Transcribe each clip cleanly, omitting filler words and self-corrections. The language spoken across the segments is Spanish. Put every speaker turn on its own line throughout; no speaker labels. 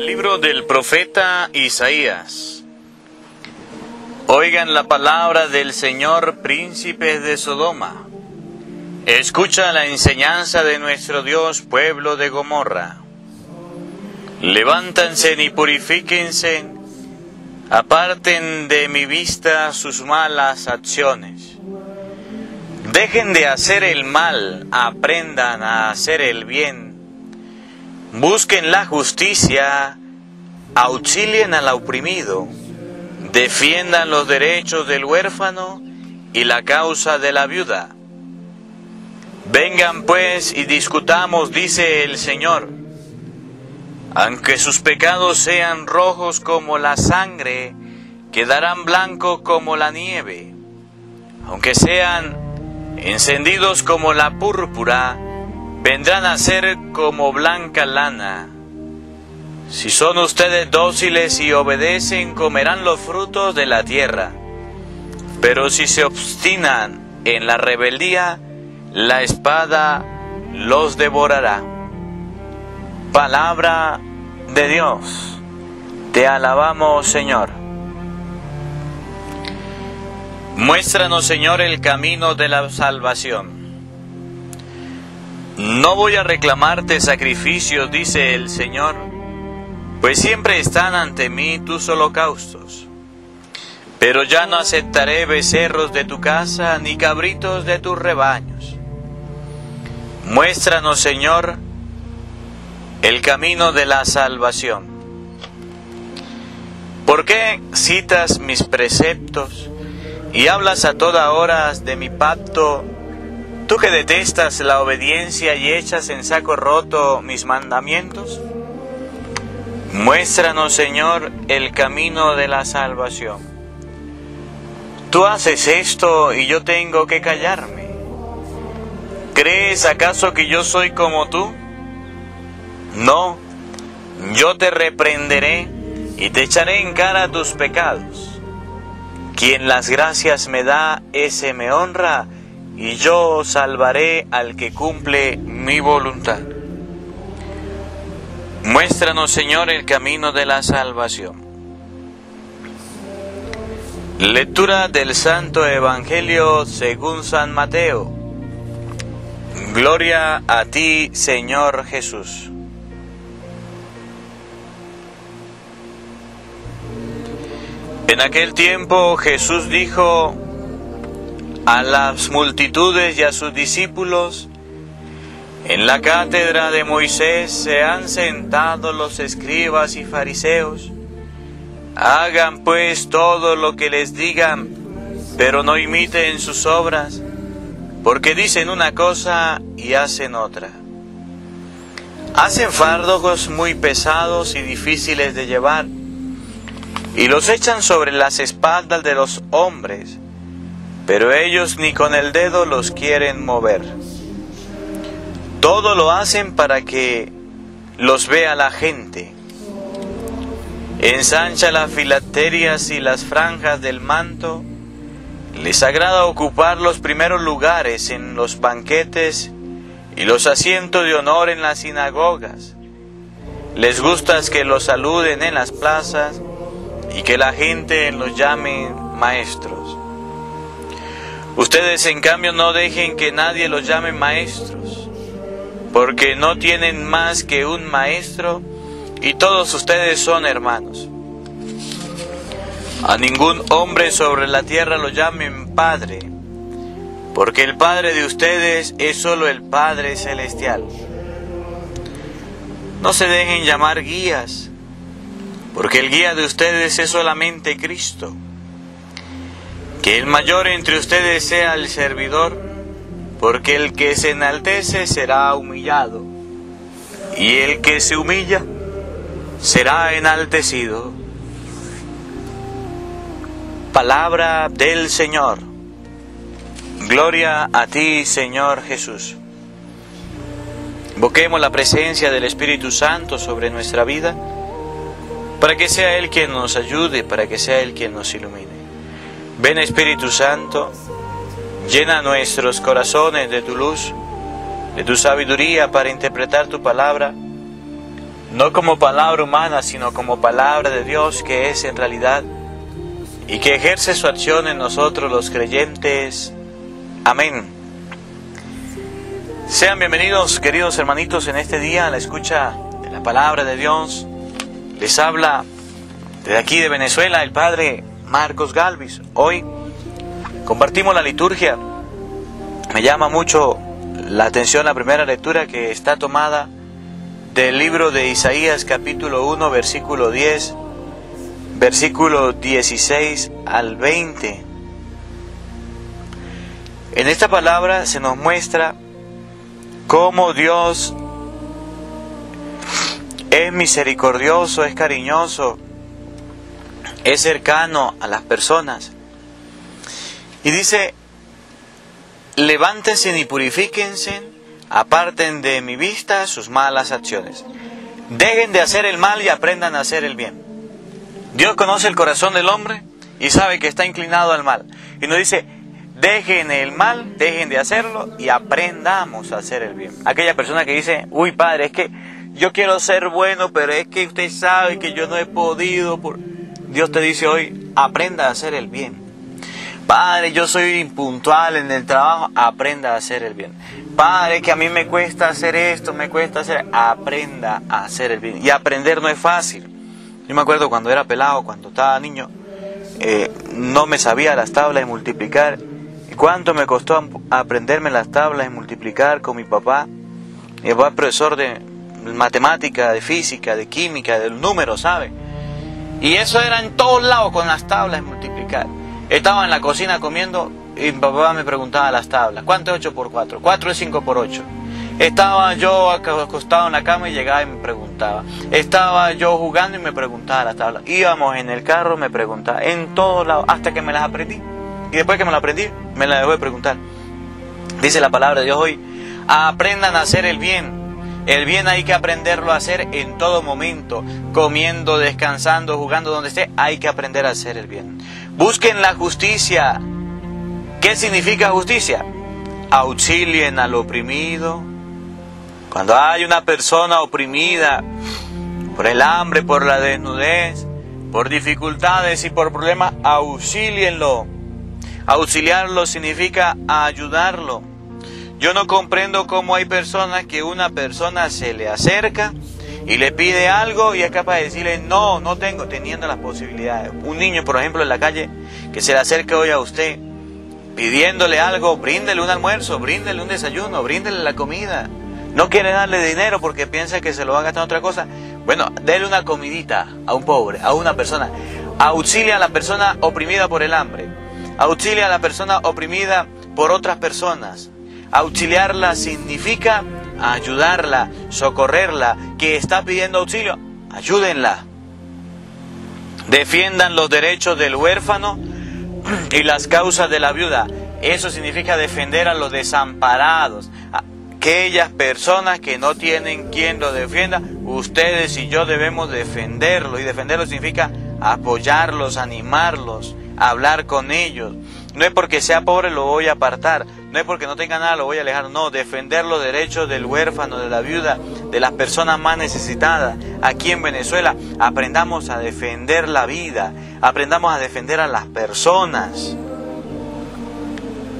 Libro del profeta Isaías. Oigan la palabra del Señor, príncipes de Sodoma. Escucha la enseñanza de nuestro Dios, pueblo de Gomorra. Levántanse y purifíquense, aparten de mi vista sus malas acciones. Dejen de hacer el mal, aprendan a hacer el bien. Busquen la justicia, auxilien al oprimido, defiendan los derechos del huérfano y la causa de la viuda. Vengan pues y discutamos, dice el Señor. Aunque sus pecados sean rojos como la sangre, quedarán blancos como la nieve. Aunque sean encendidos como la púrpura, vendrán a ser como blanca lana. Si son ustedes dóciles y obedecen, comerán los frutos de la tierra. Pero si se obstinan en la rebeldía, la espada los devorará. Palabra de Dios. Te alabamos, Señor. Muéstranos, Señor, el camino de la salvación. No voy a reclamarte sacrificios, dice el Señor, pues siempre están ante mí tus holocaustos. Pero ya no aceptaré becerros de tu casa, ni cabritos de tus rebaños. Muéstranos, Señor, el camino de la salvación. ¿Por qué citas mis preceptos y hablas a toda hora de mi pacto? ¿Tú que detestas la obediencia y echas en saco roto mis mandamientos? Muéstranos, Señor, el camino de la salvación. Tú haces esto y yo tengo que callarme. ¿Crees acaso que yo soy como tú? No, yo te reprenderé y te echaré en cara tus pecados. Quien las gracias me da, ese me honra, y yo salvaré al que cumple mi voluntad. Muéstranos, Señor, el camino de la salvación. Lectura del Santo Evangelio según San Mateo. Gloria a ti, Señor Jesús. En aquel tiempo Jesús dijo a las multitudes y a sus discípulos: en la cátedra de Moisés se han sentado los escribas y fariseos. Hagan pues todo lo que les digan, pero no imiten sus obras, porque dicen una cosa y hacen otra. Hacen fardos muy pesados y difíciles de llevar, y los echan sobre las espaldas de los hombres, pero ellos ni con el dedo los quieren mover. Todo lo hacen para que los vea la gente. Ensancha las filacterias y las franjas del manto. Les agrada ocupar los primeros lugares en los banquetes y los asientos de honor en las sinagogas. Les gusta que los saluden en las plazas y que la gente los llame maestros. Ustedes, en cambio, no dejen que nadie los llame maestros, porque no tienen más que un maestro y todos ustedes son hermanos. A ningún hombre sobre la tierra lo llamen Padre, porque el Padre de ustedes es solo el Padre Celestial. No se dejen llamar guías, porque el guía de ustedes es solamente Cristo. Que el mayor entre ustedes sea el servidor, porque el que se enaltece será humillado, y el que se humilla será enaltecido. Palabra del Señor. Gloria a ti, Señor Jesús. Invoquemos la presencia del Espíritu Santo sobre nuestra vida, para que sea Él quien nos ayude, para que sea Él quien nos ilumine. Ven, Espíritu Santo, llena nuestros corazones de tu luz, de tu sabiduría para interpretar tu palabra, no como palabra humana, sino como palabra de Dios que es en realidad y que ejerce su acción en nosotros los creyentes. Amén. Sean bienvenidos, queridos hermanitos, en este día a la escucha de la palabra de Dios. Les habla desde aquí de Venezuela el Padre Marcos Galvis. Hoy compartimos la liturgia. Me llama mucho la atención la primera lectura, que está tomada del libro de Isaías capítulo 1 versículo 10, versículo 16 al 20. En esta palabra se nos muestra cómo Dios es misericordioso, es cariñoso, es cercano a las personas. Y dice: levántense y purifíquense, aparten de mi vista sus malas acciones. Dejen de hacer el mal y aprendan a hacer el bien. Dios conoce el corazón del hombre y sabe que está inclinado al mal. Y nos dice: dejen el mal, dejen de hacerlo y aprendamos a hacer el bien. Aquella persona que dice: uy, padre, es que yo quiero ser bueno, pero es que usted sabe que yo no he podido. Dios te dice hoy: aprenda a hacer el bien. Padre, yo soy impuntual en el trabajo, aprenda a hacer el bien. Padre, que a mí me cuesta hacer esto, aprenda a hacer el bien. Y aprender no es fácil. Yo me acuerdo cuando era pelado, cuando estaba niño, no me sabía las tablas de multiplicar. ¿Y cuánto me costó aprenderme las tablas de multiplicar con mi papá? Mi papá es profesor de matemática, de física, de química, del número, ¿sabe? Y eso era en todos lados con las tablas de multiplicar. Estaba en la cocina comiendo y mi papá me preguntaba las tablas. ¿Cuánto es 8 por 4? 4 es 5 por 8. Estaba yo acostado en la cama y llegaba y me preguntaba. Estaba yo jugando y me preguntaba las tablas. Íbamos en el carro, me preguntaba. En todos lados, hasta que me las aprendí. Y después que me las aprendí, me las dejó de preguntar. Dice la palabra de Dios hoy: aprendan a hacer el bien. El bien hay que aprenderlo a hacer en todo momento. Comiendo, descansando, jugando, donde esté, hay que aprender a hacer el bien. Busquen la justicia. ¿Qué significa justicia? Auxilien al oprimido. Cuando hay una persona oprimida por el hambre, por la desnudez, por dificultades y por problemas, auxílienlo. Auxiliarlo significa ayudarlo. Yo no comprendo cómo hay personas que una persona se le acerca y le pide algo y es capaz de decirle: no, no tengo, teniendo las posibilidades. Un niño, por ejemplo, en la calle, que se le acerque hoy a usted pidiéndole algo, bríndele un almuerzo, bríndele un desayuno, bríndele la comida. No quiere darle dinero porque piensa que se lo va a gastar en otra cosa. Bueno, déle una comidita a un pobre, a una persona. Auxilia a la persona oprimida por el hambre. Auxilia a la persona oprimida por otras personas. Auxiliarla significa ayudarla, socorrerla, que está pidiendo auxilio, ayúdenla. Defiendan los derechos del huérfano y las causas de la viuda. Eso significa defender a los desamparados, aquellas personas que no tienen quien los defienda. Ustedes y yo debemos defenderlos, y defenderlos significa apoyarlos, animarlos, hablar con ellos. No es porque sea pobre lo voy a apartar, no es porque no tenga nada lo voy a alejar, no, defender los derechos del huérfano, de la viuda, de las personas más necesitadas. Aquí en Venezuela aprendamos a defender la vida, aprendamos a defender a las personas.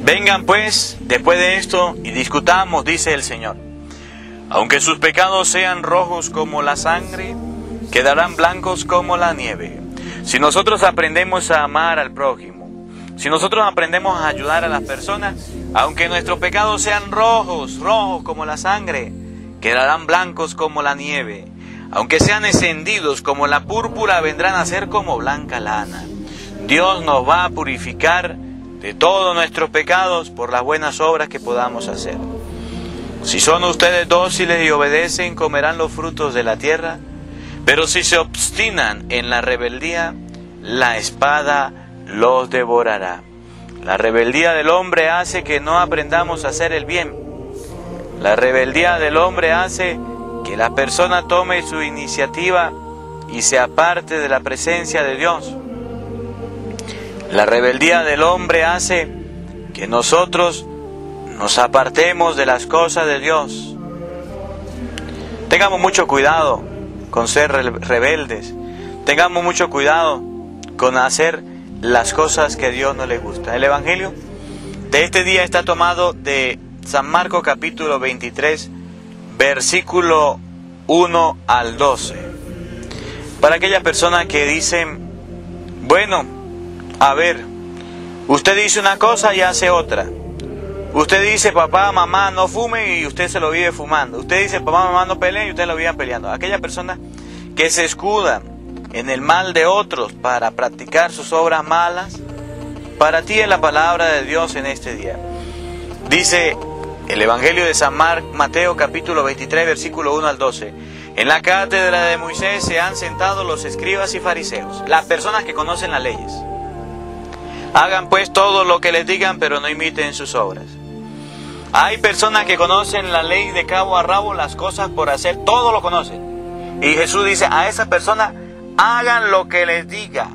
Vengan pues, después de esto, y discutamos, dice el Señor. Aunque sus pecados sean rojos como la sangre, quedarán blancos como la nieve. Si nosotros aprendemos a amar al prójimo, si nosotros aprendemos a ayudar a las personas, aunque nuestros pecados sean rojos como la sangre, quedarán blancos como la nieve. Aunque sean encendidos como la púrpura, vendrán a ser como blanca lana. Dios nos va a purificar de todos nuestros pecados por las buenas obras que podamos hacer. Si son ustedes dóciles y obedecen, comerán los frutos de la tierra. Pero si se obstinan en la rebeldía, la espada los devorará. La rebeldía del hombre hace que no aprendamos a hacer el bien. La rebeldía del hombre hace que la persona tome su iniciativa y se aparte de la presencia de Dios. La rebeldía del hombre hace que nosotros nos apartemos de las cosas de Dios. Tengamos mucho cuidado con ser rebeldes. Tengamos mucho cuidado con hacer las cosas que a Dios no le gusta. El Evangelio de este día está tomado de San Marcos capítulo 23, versículo 1 al 12. Para aquellas personas que dicen, bueno, a ver, usted dice una cosa y hace otra. Usted dice, papá, mamá, no fume, y usted se lo vive fumando. Usted dice, papá, mamá, no peleen, y usted lo vive peleando. Aquellas personas que se escudan en el mal de otros para practicar sus obras malas, para ti es la palabra de Dios en este día. Dice el Evangelio de San Mateo capítulo 23, versículo 1 al 12. En la cátedra de Moisés se han sentado los escribas y fariseos, las personas que conocen las leyes. Hagan pues todo lo que les digan, pero no imiten sus obras. Hay personas que conocen la ley de cabo a rabo, las cosas por hacer, todo lo conocen. Y Jesús dice, a esas personas hagan lo que les diga,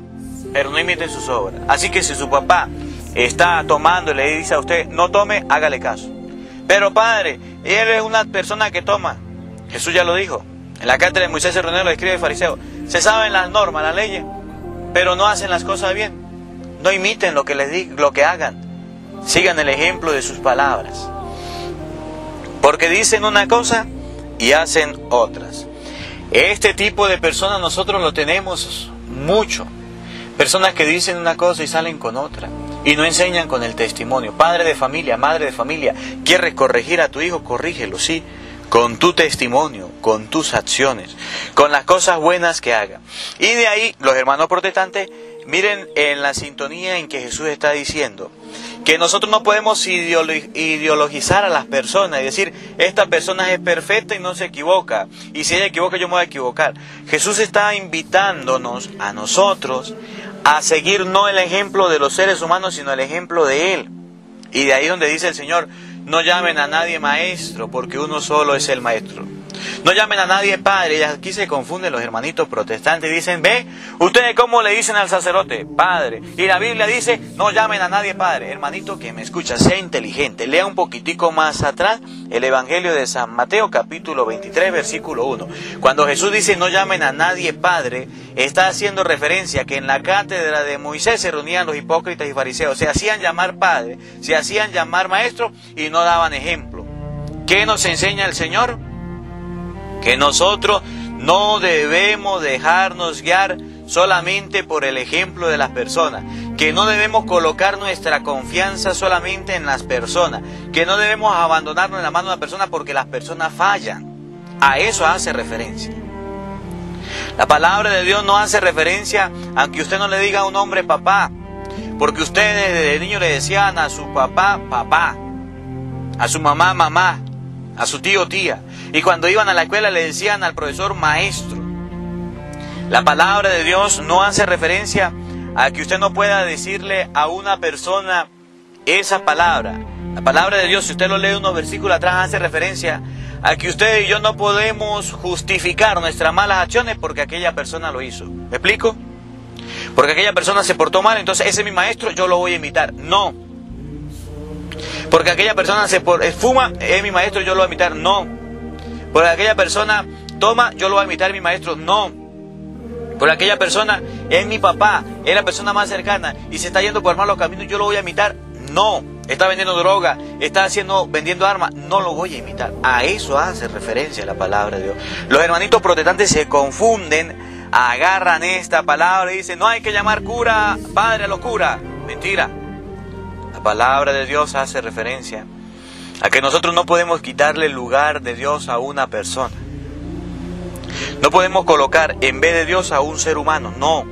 pero no imiten sus obras. Así que si su papá está tomando y le dice a usted, no tome, hágale caso. Pero padre, él es una persona que toma. Jesús ya lo dijo. En la cátedra de Moisés se reunieron los escribas y fariseos. Se saben las normas, las leyes, pero no hacen las cosas bien. No imiten lo que les digan, lo que hagan. Sigan el ejemplo de sus palabras. Porque dicen una cosa y hacen otras. Este tipo de personas nosotros lo tenemos mucho. Personas que dicen una cosa y salen con otra. Y no enseñan con el testimonio. Padre de familia, madre de familia, ¿quieres corregir a tu hijo? Corrígelo, sí. Con tu testimonio, con tus acciones, con las cosas buenas que haga. Y de ahí, los hermanos protestantes, miren en la sintonía en que Jesús está diciendo que nosotros no podemos ideologizar a las personas y decir, esta persona es perfecta y no se equivoca, y si ella equivoca yo me voy a equivocar. Jesús está invitándonos a nosotros a seguir no el ejemplo de los seres humanos, sino el ejemplo de Él. Y de ahí donde dice el Señor, no llamen a nadie maestro, porque uno solo es el maestro. No llamen a nadie padre. Y aquí se confunden los hermanitos protestantes y dicen, ve, ustedes cómo le dicen al sacerdote, padre. Y la Biblia dice, no llamen a nadie padre. Hermanito que me escucha, sea inteligente. Lea un poquitico más atrás el Evangelio de San Mateo capítulo 23, versículo 1. Cuando Jesús dice, no llamen a nadie padre, está haciendo referencia a que en la cátedra de Moisés se reunían los hipócritas y fariseos. Se hacían llamar padre, se hacían llamar maestro y no daban ejemplo. ¿Qué nos enseña el Señor? Que nosotros no debemos dejarnos guiar solamente por el ejemplo de las personas, que no debemos colocar nuestra confianza solamente en las personas, que no debemos abandonarnos en la mano de una persona porque las personas fallan. A eso hace referencia. La palabra de Dios no hace referencia aunque usted no le diga a un hombre papá, porque ustedes desde niño le decían a su papá papá, a su mamá mamá, a su tío tía, y cuando iban a la escuela le decían al profesor maestro. La palabra de Dios no hace referencia a que usted no pueda decirle a una persona esa palabra. La palabra de Dios, si usted lo lee unos versículos atrás, hace referencia a que usted y yo no podemos justificar nuestras malas acciones porque aquella persona lo hizo. ¿Me explico? Porque aquella persona se portó mal, entonces ese es mi maestro, yo lo voy a imitar. No. Porque aquella persona fuma, es mi maestro, yo lo voy a imitar. No. Porque aquella persona toma, yo lo voy a imitar, mi maestro. No. Porque aquella persona es mi papá, es la persona más cercana y se está yendo por malos caminos, yo lo voy a imitar. No. Está vendiendo droga, está vendiendo armas, no lo voy a imitar. A eso hace referencia la palabra de Dios. Los hermanitos protestantes se confunden, agarran esta palabra y dicen, no hay que llamar cura, padre a los curas. Mentira. La palabra de Dios hace referencia a que nosotros no podemos quitarle el lugar de Dios a una persona. No podemos colocar en vez de Dios a un ser humano, no.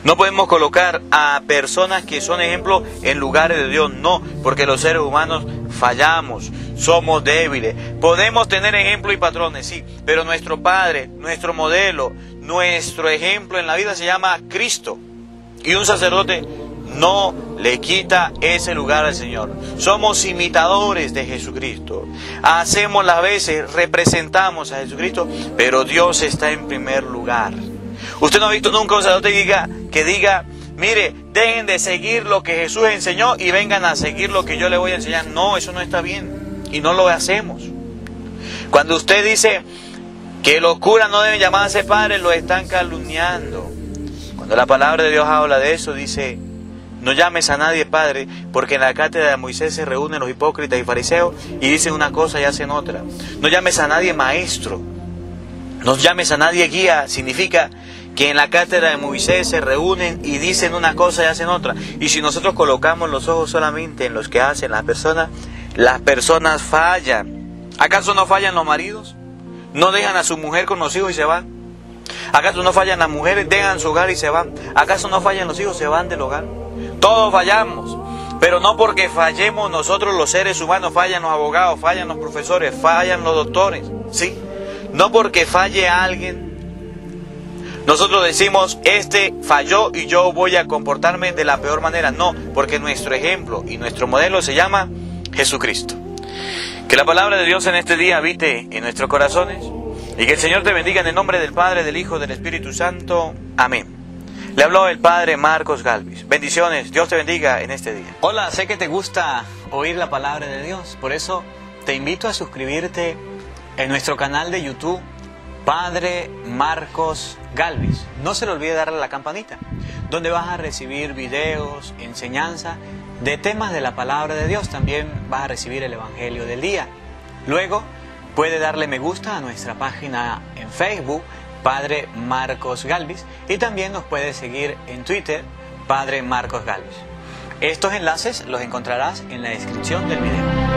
No podemos colocar a personas que son ejemplos en lugares de Dios, no, porque los seres humanos fallamos, somos débiles. Podemos tener ejemplos y patrones, sí, pero nuestro Padre, nuestro modelo, nuestro ejemplo en la vida se llama Cristo. Y un sacerdote no le quita ese lugar al Señor. Somos imitadores de Jesucristo. Hacemos las veces, representamos a Jesucristo, pero Dios está en primer lugar. Usted no ha visto nunca un sacerdote que diga, mire, dejen de seguir lo que Jesús enseñó y vengan a seguir lo que yo le voy a enseñar. No, eso no está bien y no lo hacemos. Cuando usted dice, que los curas no deben llamarse padres, lo están calumniando. Cuando la palabra de Dios habla de eso, dice: no llames a nadie padre, porque en la cátedra de Moisés se reúnen los hipócritas y fariseos y dicen una cosa y hacen otra. No llames a nadie maestro, no llames a nadie guía. Significa que en la cátedra de Moisés se reúnen y dicen una cosa y hacen otra. Y si nosotros colocamos los ojos solamente en los que hacen las personas fallan. ¿Acaso no fallan los maridos? ¿No dejan a su mujer con los hijos y se van? ¿Acaso no fallan las mujeres, dejan su hogar y se van? ¿Acaso no fallan los hijos, se van del hogar? Todos fallamos, pero no porque fallemos nosotros los seres humanos, fallan los abogados, fallan los profesores, fallan los doctores, ¿sí? No porque falle alguien, nosotros decimos, este falló y yo voy a comportarme de la peor manera. No, porque nuestro ejemplo y nuestro modelo se llama Jesucristo. Que la palabra de Dios en este día habite en nuestros corazones y que el Señor te bendiga en el nombre del Padre, del Hijo, del Espíritu Santo. Amén. Le habló el Padre Marcos Galvis. Bendiciones, Dios te bendiga en este día.
Hola, sé que te gusta oír la palabra de Dios, por eso te invito a suscribirte en nuestro canal de YouTube, Padre Marcos Galvis. No se le olvide darle a la campanita, donde vas a recibir videos, enseñanza de temas de la palabra de Dios. También vas a recibir el Evangelio del día. Luego puede darle me gusta a nuestra página en Facebook, Padre Marcos Galvis, y también nos puede seguir en Twitter, Padre Marcos Galvis. Estos enlaces los encontrarás en la descripción del video.